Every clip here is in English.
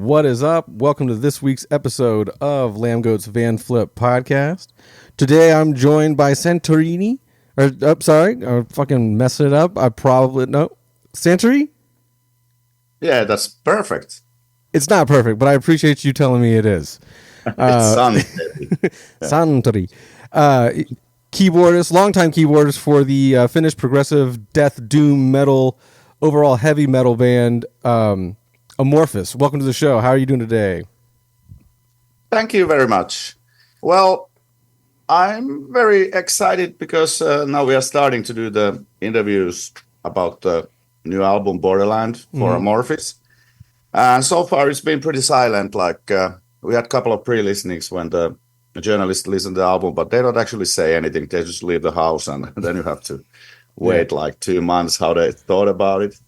What is up? Welcome to this week's episode of Lambgoat's Vanflip podcast. Today I'm joined by Santeri. I fucking messed it up. Santeri? Yeah, that's perfect. It's not perfect, but I appreciate you telling me it is. It's Santeri. Santeri. Keyboardist, longtime keyboardist for the Finnish progressive death doom metal, overall heavy metal band, Amorphis. Welcome to the show. How are you doing today? Thank you very much. Well, I'm very excited because now we are starting to do the interviews about the new album Borderland for Amorphis. And so far it's been pretty silent. We had a couple of pre-listenings when the journalists listen to the album, but they don't actually say anything. They just leave the house and then you have to wait 2 months how they thought about it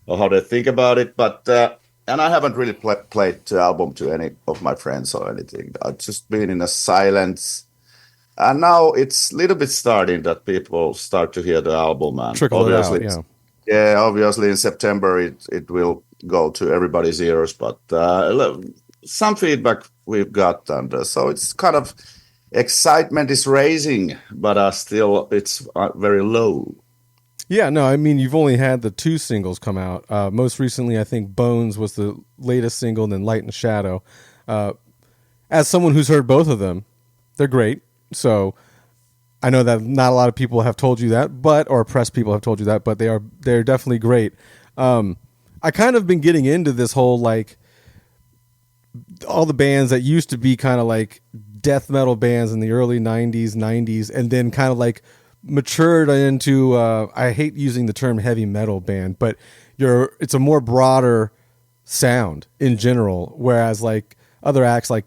or how they think about it. But and I haven't really played the album to any of my friends or anything. I've just been in a silence. And now it's a little bit starting that people start to hear the album. And trickle it out, yeah, obviously in September it will go to everybody's ears. But some feedback we've got. And so it's kind of excitement is raising, but still it's very low. Yeah, no, I mean, you've only had the 2 singles come out. Most recently, I think Bones was the latest single, and then Light and Shadow. As someone who's heard both of them, they're great. So I know that not a lot of people have told you that, or press people have told you that, but they're definitely great. I kind of been getting into this whole, all the bands that used to be kind of like death metal bands in the early 90s, and then kind of matured into I hate using the term heavy metal band, but it's a more broader sound in general, whereas other acts like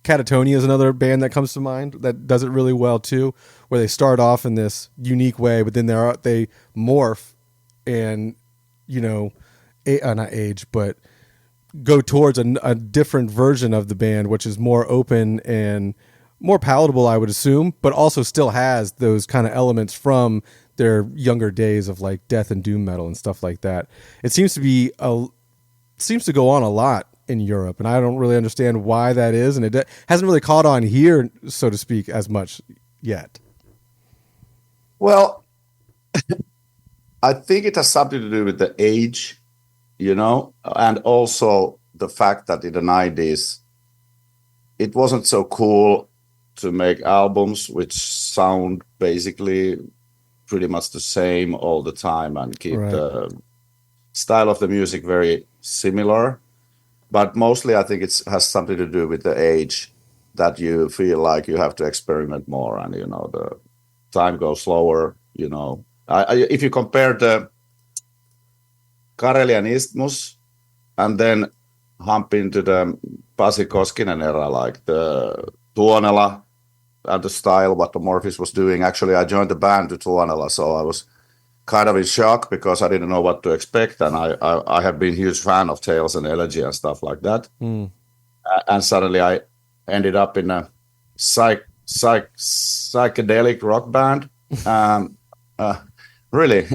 Catatonia is another band that comes to mind that does it really well too, where they start off in this unique way, but then they morph and not age, but go towards a different version of the band, which is more open and more palatable, I would assume, but also still has those kind of elements from their younger days of death and doom metal and stuff like that. It seems to go on a lot in Europe, and I don't really understand why that is, and it hasn't really caught on here, so to speak, as much yet. Well, I think it has something to do with the age, and also the fact that in the 90s, it wasn't so cool to make albums which sound basically pretty much the same all the time and keep the style of the music very similar. But mostly I think it has something to do with the age that you feel like you have to experiment more and, the time goes slower, If you compare the Karelian Isthmus and then hump into the Pasi Koskinen era, like the Tuonela, and the style what Amorphis was doing. Actually, I joined the band to Tuonela, so I was kind of in shock because I didn't know what to expect, and I have been a huge fan of Tales and Elegy and stuff like that. And suddenly I ended up in a psychedelic rock band. Really,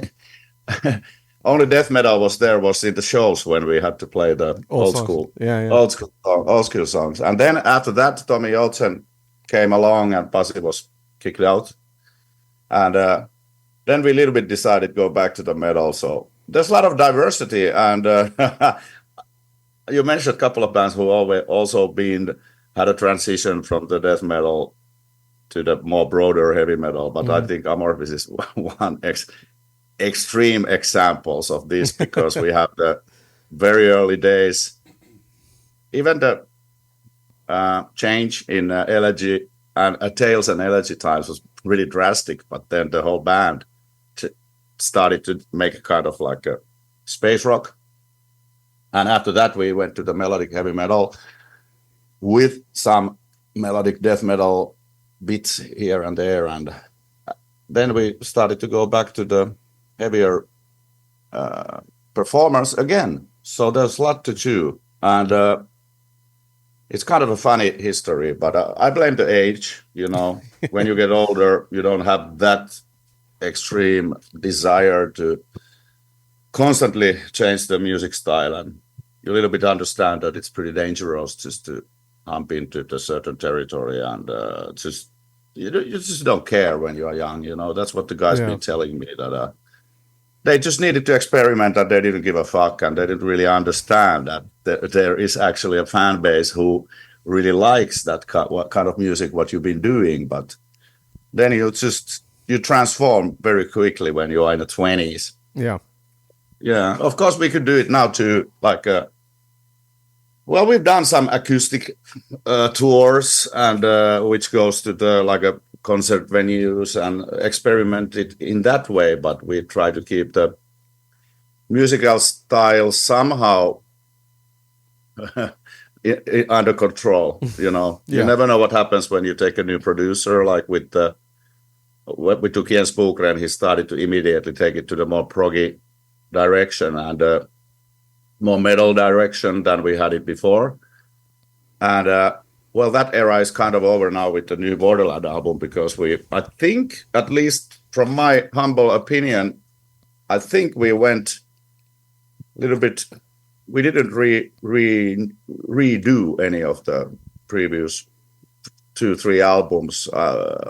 only death metal was in the shows when we had to play the old school songs. And then after that, Tommy Joutsen came along and Pasi was kicked out. And then we a little bit decided to go back to the metal. So there's a lot of diversity. And you mentioned a couple of bands who also had a transition from the death metal to the more broader heavy metal. But I think Amorphis is one extreme examples of this because we have the very early days. Even the change in Elegy and Tales and Elegy times was really drastic, but then the whole band started to make a kind of like a space rock. And after that, we went to the melodic heavy metal with some melodic death metal bits here and there. And then we started to go back to the heavier performance again. So there's a lot to do. And it's kind of a funny history, but I blame the age. When you get older, you don't have that extreme desire to constantly change the music style. And you a little bit understand that it's pretty dangerous just to hump into a certain territory, and just you just don't care when you are young. That's what the guys been telling me, that they just needed to experiment, and they didn't give a fuck, and they didn't really understand that there is actually a fan base who really likes that what kind of music what you've been doing. But then you transform very quickly when you are in the 20s. Yeah, of course we could do it now too, like well, we've done some acoustic tours, and which goes to the like a concert venues and experimented in that way, but we try to keep the musical style somehow under control. You never know what happens when you take a new producer, like with we took Jens Bokren, he started to immediately take it to the more proggy direction and more metal direction than we had it before. And well, that era is kind of over now with the new Borderland album, because I think, at least from my humble opinion, I think we went a little bit, we didn't redo any of the previous 2-3 albums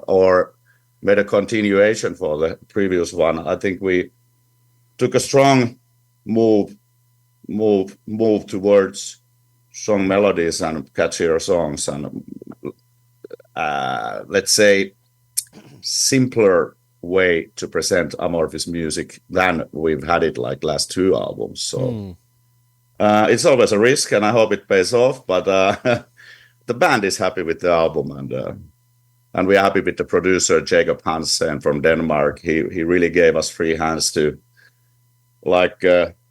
or made a continuation for the previous one. I think we took a strong move towards strong melodies and catchier songs, and let's say simpler way to present Amorphis music than we've had it like last 2 albums. So it's always a risk, and I hope it pays off, but the band is happy with the album, and we're happy with the producer Jacob Hansen from Denmark. He really gave us free hands to, like,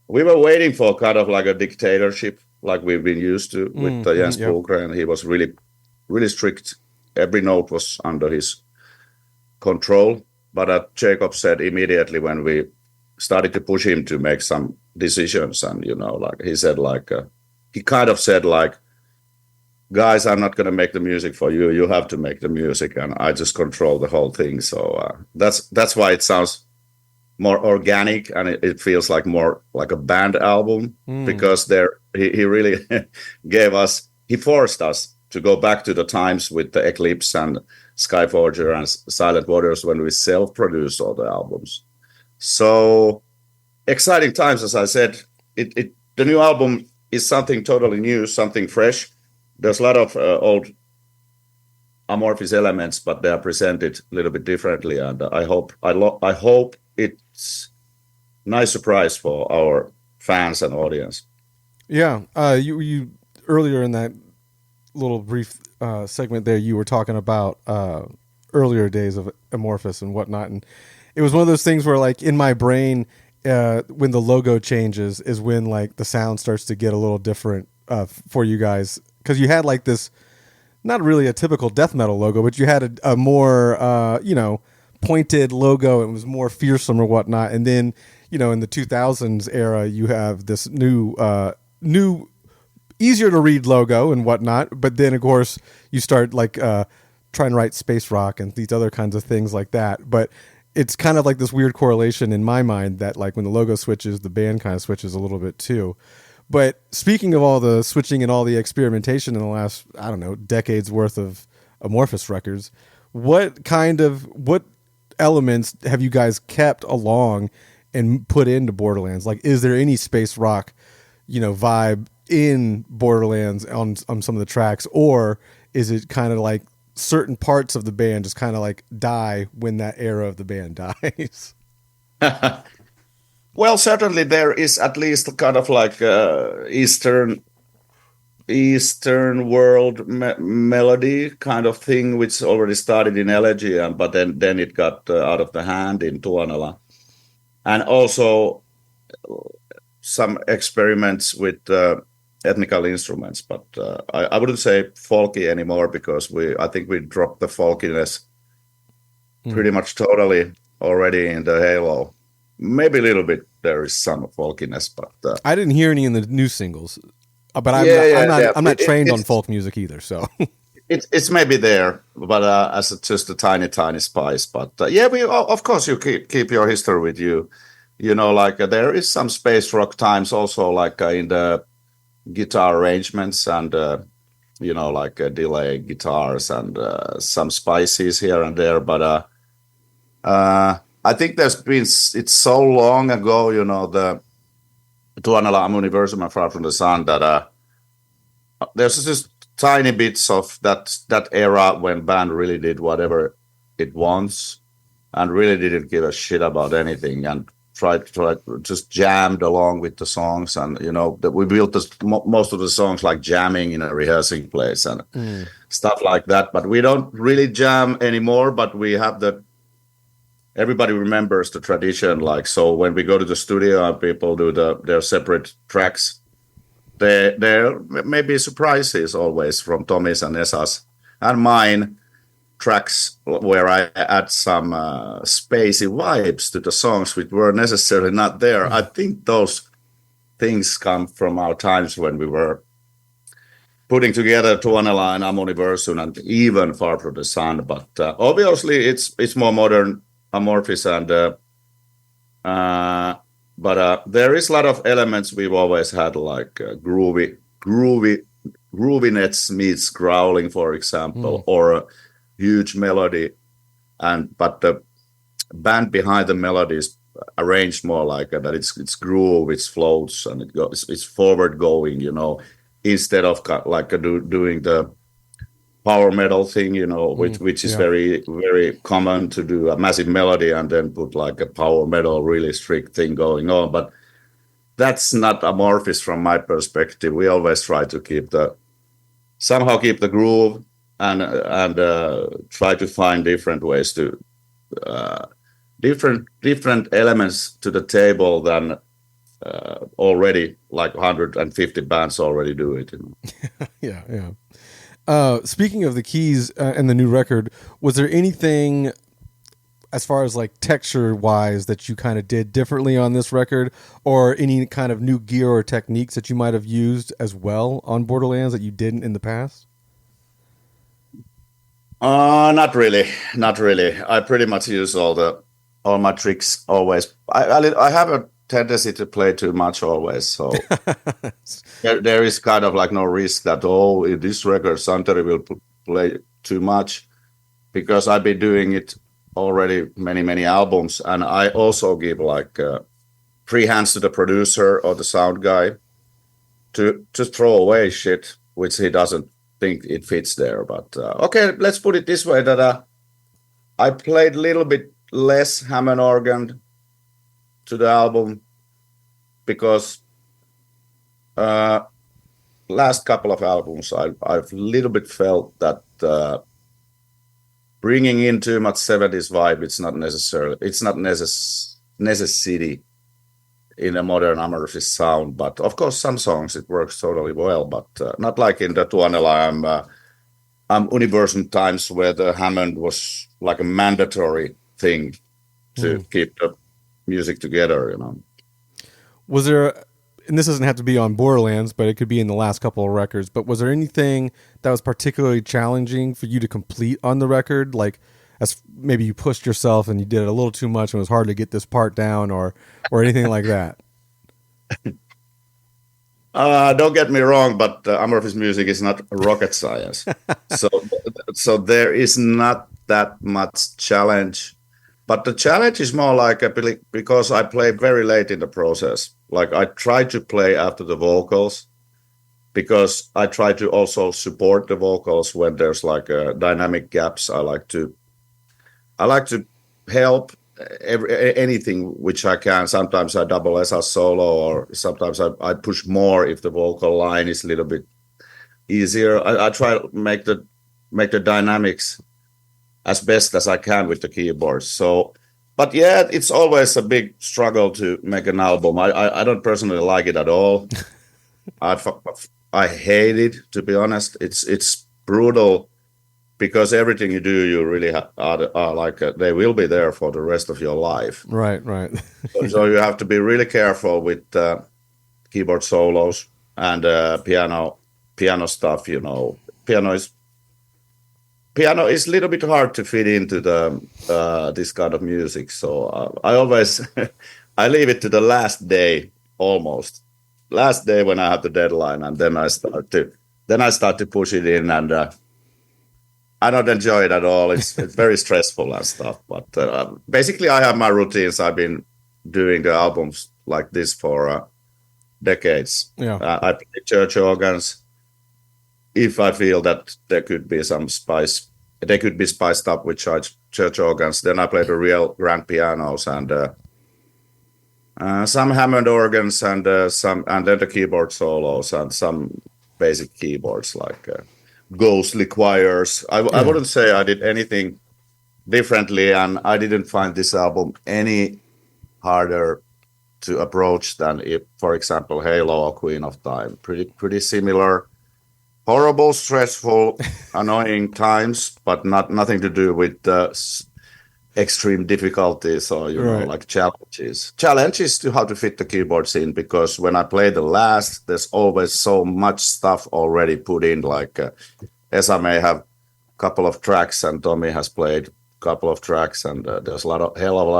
we were waiting for kind of like a dictatorship like we've been used to with Jens Bokren. He was really, really strict. Every note was under his control. But Jacob said immediately when we started to push him to make some decisions, and, like he said, like, he kind of said, like, guys, I'm not going to make the music for you. You have to make the music, and I just control the whole thing. So that's why it sounds more organic, and it feels like more like a band album, because he really he forced us to go back to the times with the Eclipse and Skyforger and Silent Waters when we self-produced all the albums. So exciting times, as I said. The new album is something totally new, something fresh. There's a lot of old Amorphis elements, but they are presented a little bit differently, and I hope it's a nice surprise for our fans and audience. Yeah, you earlier in that little brief segment there, you were talking about earlier days of Amorphis and whatnot, and it was one of those things where, like, in my brain, when the logo changes is when, like, the sound starts to get a little different for you guys, because you had like this, not really a typical death metal logo, but you had a more pointed logo. It was more fearsome or whatnot, and then in the 2000s era, you have this new easier to read logo and whatnot. But then, of course, you start like trying to write space rock and these other kinds of things like that. But it's kind of like this weird correlation in my mind that, like, when the logo switches, the band kind of switches a little bit too. But speaking of all the switching and all the experimentation in the last, I don't know, decades worth of Amorphis records, what elements have you guys kept along and put into Borderlands? Like, is there any space rock, vibe in Borderlands on some of the tracks, or is it kind of like certain parts of the band just kind of like die when that era of the band dies? Well, certainly there is at least kind of like Eastern world melody kind of thing, which already started in Elegy, but then it got out of the hand in Tuonela. And also some experiments with ethnical instruments, but I wouldn't say folky anymore, because I think we dropped the folkiness pretty much totally already in the Halo. Maybe a little bit there is some folkiness, but I didn't hear any in the new singles. But I'm not trained on folk music either, so it's maybe there, but as just a tiny spice. But we of course you keep your history with you. Like there is some space rock times also, like in the guitar arrangements and like delay guitars and some spices here and there. But I think it's so long ago, the Tuonela Universum and Far from the Sun that there's just tiny bits of that era when band really did whatever it wants and really didn't give a shit about anything and tried just jammed along with the songs. And that we built most of the songs like jamming in a rehearsing place and stuff like that. But we don't really jam anymore, but we have everybody remembers the tradition. Like, so when we go to the studio and people do their separate tracks, there may be surprises always from Tommy's and Esa's and mine tracks where I add some spacey vibes to the songs which were necessarily not there. I think those things come from our times when we were putting together Tuonela and Amorphis and even Far from the Sun. But obviously it's more modern Amorphis but there is a lot of elements we've always had, like grooviness meets growling, for example, or a huge melody, but the band behind the melody is arranged more like that. It's groove, it floats, and it's forward going, instead of doing the power metal thing, which is very, very common to do a massive melody and then put like a power metal, really strict thing going on. But that's not Amorphis from my perspective. We always try to somehow keep the groove and try to find different ways to different elements to the table than already like 150 bands already do it. Yeah. Speaking of the keys and the new record, was there anything as far as like texture wise that you kind of did differently on this record, or any kind of new gear or techniques that you might have used as well on Borderlands that you didn't in the past? Not really. I pretty much use all my tricks always. I have a tendency to play too much always, so there is kind of like no risk that in this record Santeri will play too much, because I've been doing it already many albums, and I also give like free hands to the producer or the sound guy to just throw away shit which he doesn't think it fits there. But okay, let's put it this way, that I played a little bit less Hammond organ to the album because last couple of albums I've a little bit felt that bringing in too much 70s vibe, it's not necessity in a modern Amorphis sound. But of course some songs it works totally well, but not like in the Tuonela Universum times where the Hammond was like a mandatory thing to keep the music together, Was there, and this doesn't have to be on Borderlands, but it could be in the last couple of records, but was there anything that was particularly challenging for you to complete on the record? Like, as maybe you pushed yourself and you did it a little too much and it was hard to get this part down, or anything like that? Don't get me wrong, but Amorphis music is not rocket science. so there is not that much challenge. But the challenge is more like because I play very late in the process. Like I try to play after the vocals, because I try to also support the vocals when there's like dynamic gaps. I like to help anything which I can. Sometimes I double as a solo, or sometimes I push more if the vocal line is a little bit easier. I try to make the dynamics as best as I can with the keyboards. So, but yeah, it's always a big struggle to make an album. I don't personally like it at all. I hate it, to be honest. It's brutal, because everything you do, you really are like they will be there for the rest of your life. Right. So you have to be really careful with keyboard solos and piano stuff. Piano is a little bit hard to fit into this kind of music. So I always I leave it to the last day almost last day when I have the deadline, and then I start to push it in, and I don't enjoy it at all. It's very stressful and stuff. But basically, I have my routines. I've been doing the albums like this for decades. Yeah. I play church organs. If I feel that there could be some spice, they could be spiced up with church organs. Then I play the real grand pianos and some Hammond organs and then the keyboard solos and some basic keyboards like ghostly choirs. I wouldn't say I did anything differently, and I didn't find this album any harder to approach than if, for example, Halo or Queen of Time. Pretty similar. Horrible, stressful, annoying times, but nothing to do with extreme difficulties or like challenges. Challenges to how to fit the keyboards in, because when I play the last, there's always so much stuff already put in. Like Esa may have a couple of tracks, and Tommy has played a couple of tracks, and there's a lot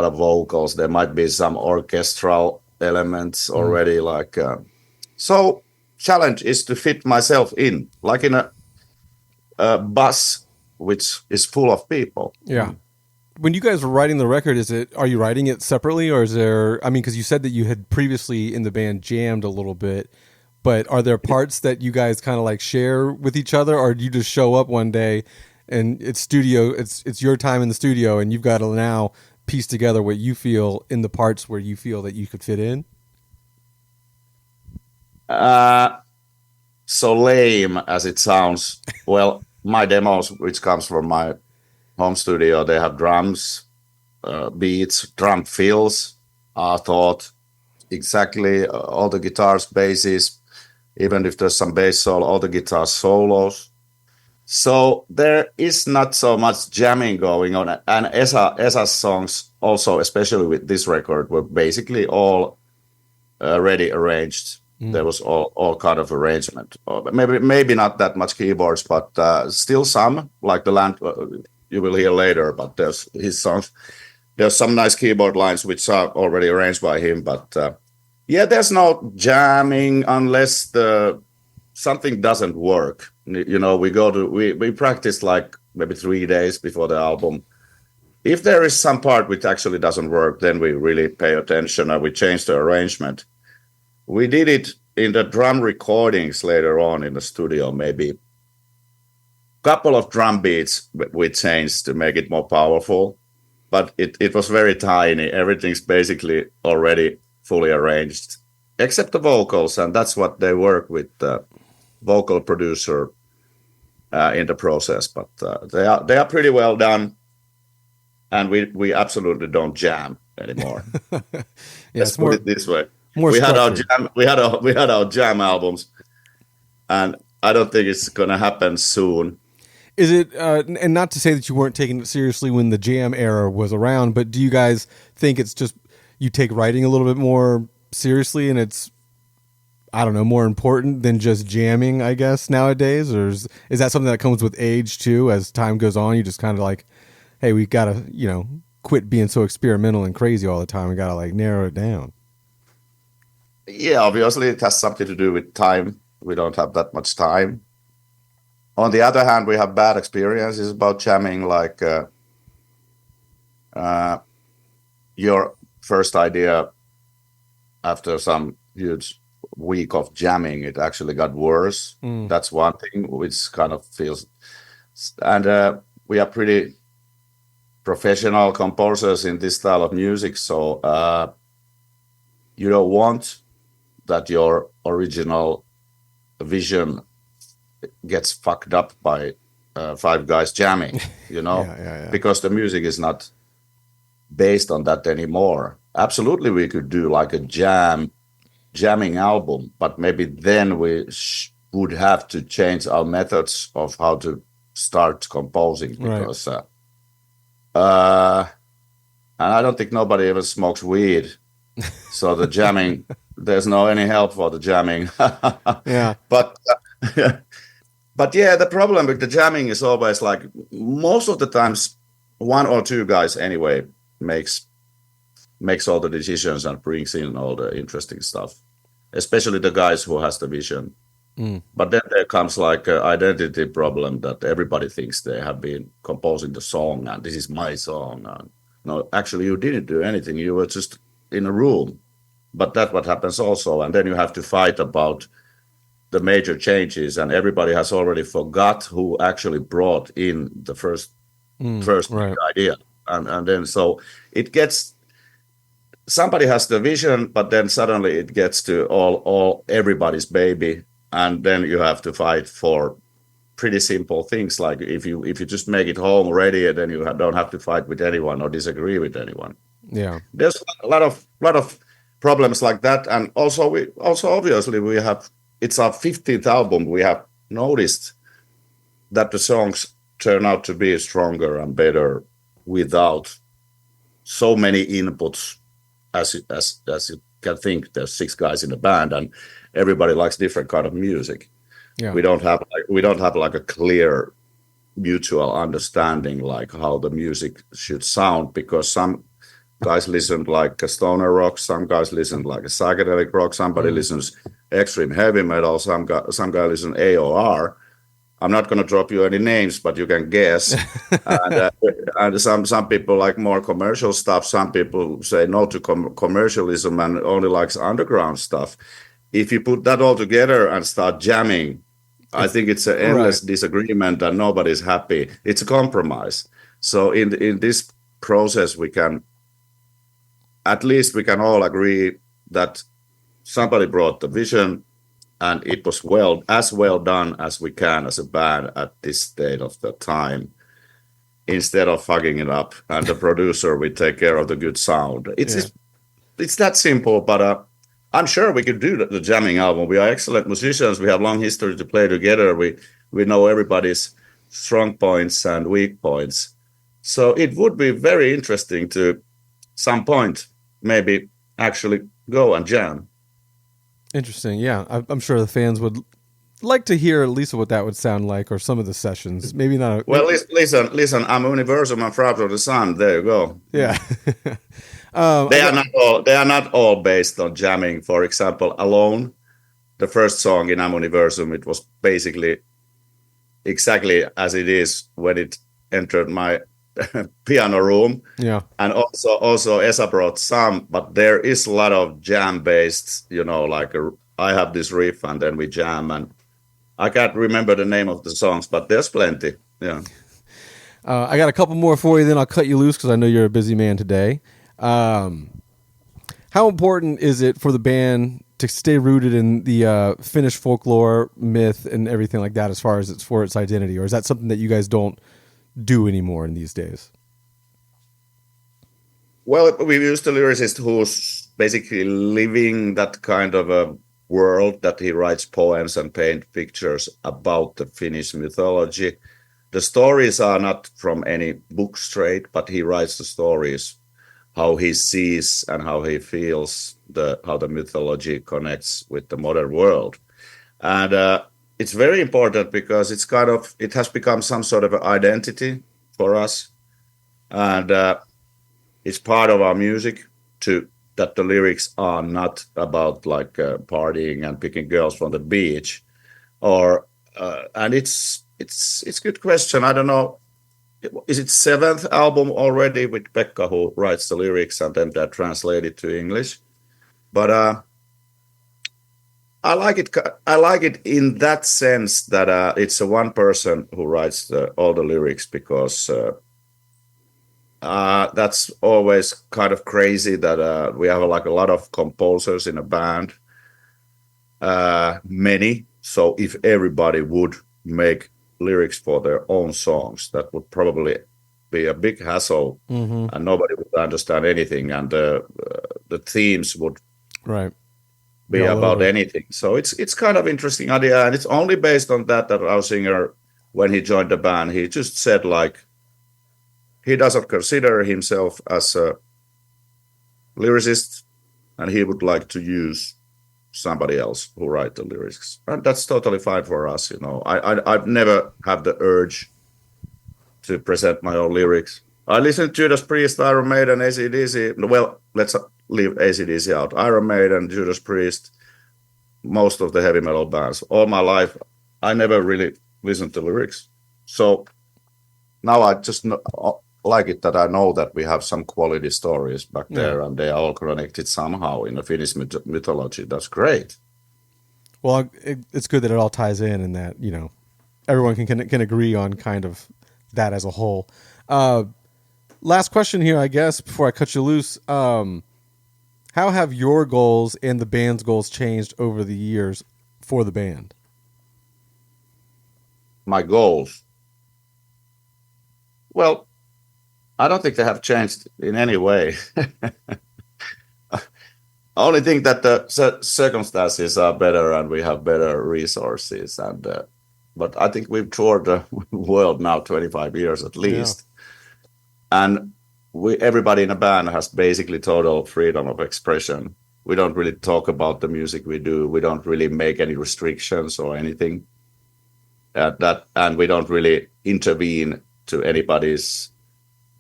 of vocals. There might be some orchestral elements already. So. Challenge is to fit myself in, like in a bus which is full of people. Yeah. When you guys were writing the record, are you writing it separately, or is there? I mean, because you said that you had previously in the band jammed a little bit, but are there parts that you guys kind of like share with each other, or do you just show up one day and it's your time in the studio, and you've got to now piece together what you feel in the parts where you feel that you could fit in? So lame as it sounds, well, my demos, which comes from my home studio, they have drums, beats, drum fills are thought exactly, all the guitars, basses, even if there's some bass solo, all the guitar solos. So there is not so much jamming going on. And Esa's songs also, especially with this record, were basically all ready arranged. There was all kind of arrangement. Maybe not that much keyboards, but still some, like the Land you will hear later. But there's his songs. There's some nice keyboard lines which are already arranged by him. But there's no jamming unless something doesn't work. We practice like maybe 3 days before the album. If there is some part which actually doesn't work, then we really pay attention and we change the arrangement. We did it in the drum recordings later on in the studio, maybe a couple of drum beats we changed to make it more powerful, but it was very tiny. Everything's basically already fully arranged, except the vocals, and that's what they work with the vocal producer in the process. But they are pretty well done, and we absolutely don't jam anymore. Let's put it this way. We had our jam albums, and I don't think it's gonna happen soon. Is it? And not to say that you weren't taking it seriously when the jam era was around, but do you guys think it's just you take writing a little bit more seriously, and it's, I don't know, more important than just jamming, I guess, nowadays? Or is that something that comes with age too? As time goes on, you just kind of like, hey, we gotta quit being so experimental and crazy all the time. We gotta like narrow it down. Yeah, obviously it has something to do with time. We don't have that much time. On the other hand, we have bad experiences about jamming, like your first idea after some huge week of jamming, it actually got worse. That's one thing which kind of feels, and we are pretty professional composers in this style of music, so you don't want that your original vision gets fucked up by 5 guys jamming, because the music is not based on that anymore. Absolutely, we could do like a jamming album, but maybe then we would have to change our methods of how to start composing, because and I don't think nobody ever smokes weed, so the jamming there's no any help for the jamming. But yeah, the problem with the jamming is always like most of the times 1 or 2 guys anyway makes all the decisions and brings in all the interesting stuff. especially the guys who has the vision. But then there comes like an identity problem that everybody thinks they have been composing the song and this is my song. And no, actually you didn't do anything. You were just in a room. But that's what happens also. And then you have to fight about the major changes, and everybody has already forgot who actually brought in the first right. idea. And then so it gets, somebody has the vision, but then suddenly it gets to all everybody's baby. And then you have to fight for pretty simple things, like if you just make it home ready, then you don't have to fight with anyone or disagree with anyone. Yeah, there's a lot of problems like that. And also obviously we have, it's our 15th album. We have noticed that the songs turn out to be stronger and better without so many inputs as you can think. There's 6 guys in the band and everybody likes different kind of music. Yeah. We don't have like a clear mutual understanding like how the music should sound, because some guys listen like a stoner rock, some guys listen like a psychedelic rock, somebody listens extreme heavy metal, some guy listen AOR. I'm not going to drop you any names, but you can guess. And some people like more commercial stuff. Some people say no to commercialism and only likes underground stuff. If you put that all together and start jamming, I think it's an endless disagreement and nobody's happy. It's a compromise. So in this process, we can all agree that somebody brought the vision, and it was as well done as we can as a band at this state of the time, instead of fucking it up. And the producer will take care of the good sound. It's that simple, but I'm sure we could do the jamming album. We are excellent musicians. We have long history to play together. We know everybody's strong points and weak points. So it would be very interesting to some point maybe actually go and jam. Interesting. Yeah, I'm sure the fans would like to hear at least what that would sound like, or some of the sessions. Maybe not. Well, listen. I'm Universum and Fraud of the Sun. There you go. Yeah. They are not all based on jamming. For example, Alone, the first song in Am Universum, it was basically exactly as it is when it entered my piano room. Yeah. And also Esa brought some, but there is a lot of jam based, like I have this riff and then we jam, and I can't remember the name of the songs, but there's plenty. Yeah. I got a couple more for you, then I'll cut you loose because I know you're a busy man today. How important is it for the band to stay rooted in the Finnish folklore, myth, and everything like that, as far as it's for its identity, or is that something that you guys don't do anymore in these days? Well, we used a lyricist who's basically living that kind of a world, that he writes poems and paint pictures about the Finnish mythology. The stories are not from any book straight, but he writes the stories, how he sees and how he feels how the mythology connects with the modern world. And it's very important because it has become some sort of an identity for us. And it's part of our music that the lyrics are not about like partying and picking girls from the beach, and it's a good question. I don't know. Is it 7th album already with Pekka, who writes the lyrics and then they're translated to English? But I like it. I like it in that sense that it's a one person who writes all the lyrics, because that's always kind of crazy that we have like a lot of composers in a band, many. So if everybody would make lyrics for their own songs, that would probably be a big hassle, and nobody would understand anything, and the themes would be about anything. So it's kind of interesting idea, and it's only based on that our singer, when he joined the band, he just said like he doesn't consider himself as a lyricist, and he would like to use somebody else who write the lyrics, and that's totally fine for us. I've never had the urge to present my own lyrics. I listen to Judas Priest, Iron Maiden, AC/DC. Well, let's leave AC/DC out. Iron Maiden, Judas Priest, most of the heavy metal bands. All my life, I never really listened to lyrics. So now I just like it that I know that we have some quality stories back there, and they are all connected somehow in the Finnish mythology. That's great. Well, it's good that it all ties in, and that everyone can agree on kind of that as a whole. Last question here, I guess, before I cut you loose. How have your goals and the band's goals changed over the years for the band? My goals. Well, I don't think they have changed in any way. I only think that the circumstances are better and we have better resources. But I think we've toured the world now 25 years at least. Yeah. And everybody in a band has basically total freedom of expression. We don't really talk about the music we do. We don't really make any restrictions or anything. And we don't really intervene to anybody's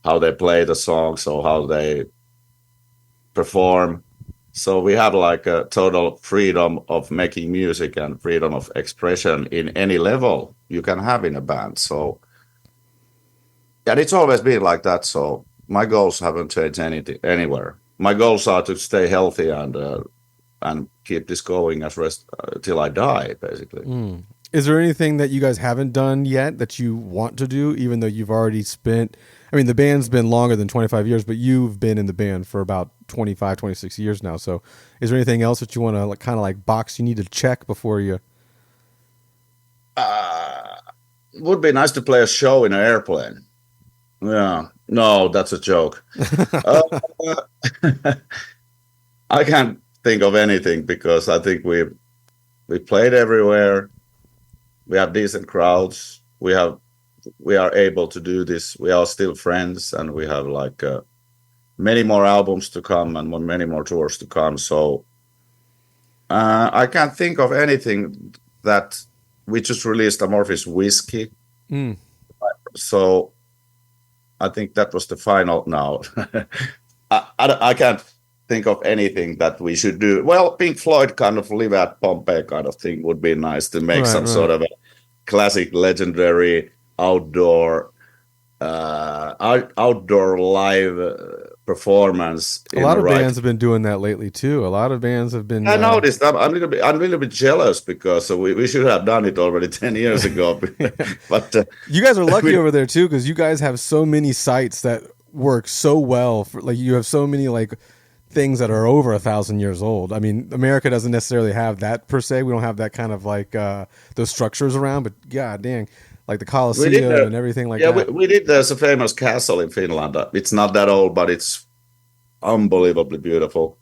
how they play the songs or how they perform. So we have like a total freedom of making music and freedom of expression in any level you can have in a band. So, and it's always been like that. So my goals haven't changed anywhere. My goals are to stay healthy and keep this going till I die, basically. Mm. Is there anything that you guys haven't done yet that you want to do, even though you've already spent? I mean, the band's been longer than 25 years, but you've been in the band for about 25, 26 years now. So is there anything else that you want to kind of like box you need to check before you? It would be nice to play a show in an airplane. Yeah. No, that's a joke. I can't think of anything because I think we played everywhere. We have decent crowds. We are able to do this. We are still friends, and we have like many more albums to come and many more tours to come. So I can't think of anything that we just released Amorphis Whiskey. Mm. So I think that was the final now. I can't think of anything that we should do. Well, Pink Floyd kind of live at Pompeii kind of thing would be nice to make sort of a classic, legendary outdoor live performance. A lot of bands have been doing that lately too. A lot of bands have been. I noticed. I'm a little bit jealous because we should have done it already 10 years ago. But you guys are lucky over there too, because you guys have so many sites that work so well. Like you have so many like things that are over 1,000 years old. I mean, America doesn't necessarily have that per se. We don't have that kind of like those structures around. But god dang, like the Colosseum and everything like that. Yeah, we did. There's a famous castle in Finland. It's not that old, but it's unbelievably beautiful.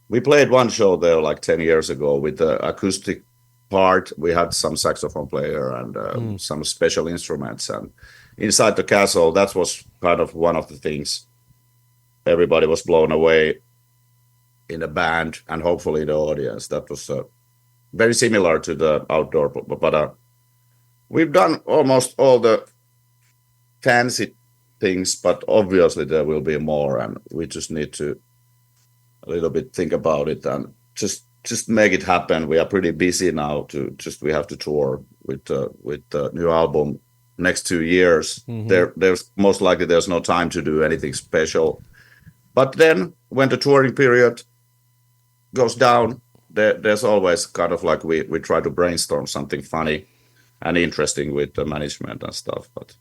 We played one show there like 10 years ago with the acoustic part. We had some saxophone player and some special instruments. And inside the castle, that was kind of one of the things. Everybody was blown away in the band and hopefully the audience. That was very similar to the outdoor, but we've done almost all the fancy things, but obviously there will be more, and we just need to a little bit think about it and just make it happen. We are pretty busy now. We have to tour with the new album next 2 years. Mm-hmm. There's most likely there's no time to do anything special, but then when the touring period goes down, there's always kind of like we try to brainstorm something funny and interesting with the management and stuff. But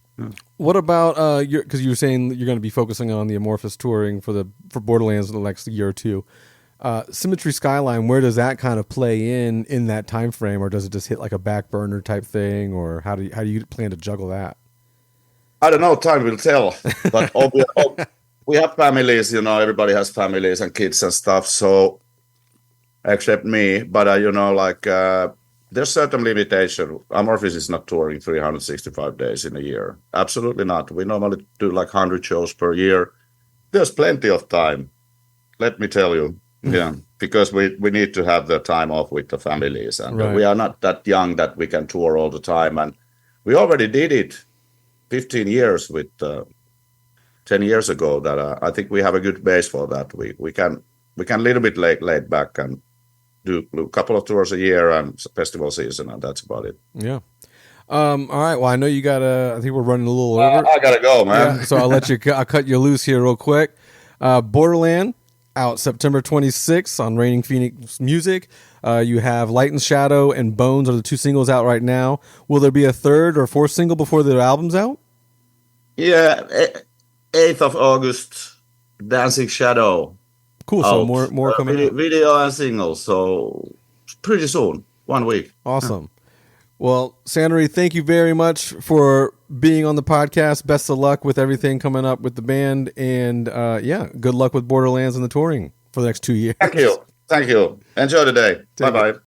what about because you were saying you're going to be focusing on the Amorphis touring for Borderlands in the next year or two. Symmetry Skyline, where does that kind of play in that time frame, or does it just hit like a back burner type thing, or how do you plan to juggle that? I don't know. Time will tell. But we have families. Everybody has families and kids and stuff. So except me, but there's certain limitation. Amorphis is not touring 365 days in a year. Absolutely not. We normally do like 100 shows per year. There's plenty of time, let me tell you. Yeah, because we need to have the time off with the families, and we are not that young that we can tour all the time. And we already did it 15 years with 10 years ago. That I think we have a good base for that. We can a little bit laid back and do a couple of tours a year and festival season, and that's about it. Yeah. All right. Well, I know you got to, I think we're running a little over. I got to go, man. Yeah, so I'll cut you loose here real quick. Borderland out September 26th on Raining Phoenix Music. You have Light and Shadow and Bones are the 2 singles out right now. Will there be a 3rd or 4th single before the album's out? Yeah, 8th of August, Dancing Shadow. Cool. So more coming out. Video and singles. So pretty soon, 1 week. Awesome. Well, Santeri, thank you very much for being on the podcast. Best of luck with everything coming up with the band. And good luck with Borderlands and the touring for the next 2 years. Thank you. Enjoy the day. Bye-bye.